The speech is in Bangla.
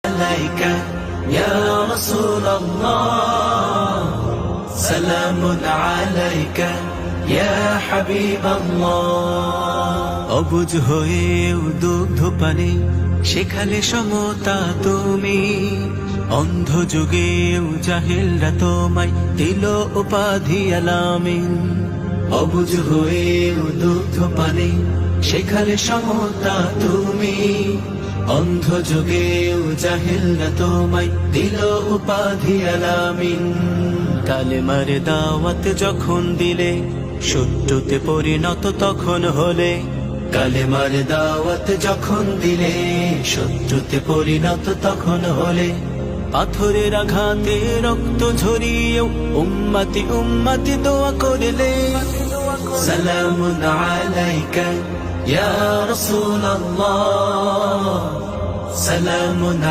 عليك يا رسول الله سلام عليك يا حبيب الله অবুঝ হয়েও দুগ্ধ পানে শেখালে সমতা তুমি অন্ধ যুগেও জাহেলরা তোমায় দিল উপাধি আলামিন অবুঝ হয়েও দুগ্ধ পানে শেখালে সমতা তুমি অন্ধ যুগেও জাহেলরা তোমায় দিল উপাধি আলামিন কালেমার দাওয়াত যখন দিলে সত্যতে পরিণত তখন হলে কালেমার দাওয়াত যখন দিলে সত্যতে পরিণত তখন হলে পাথরের আঘাতে রক্ত ঝরিয়েও উম্মতি উম্মতি দোয়া করলে সালামুন আলাইকা ইয়া রাসূলুল্লাহ সালামুন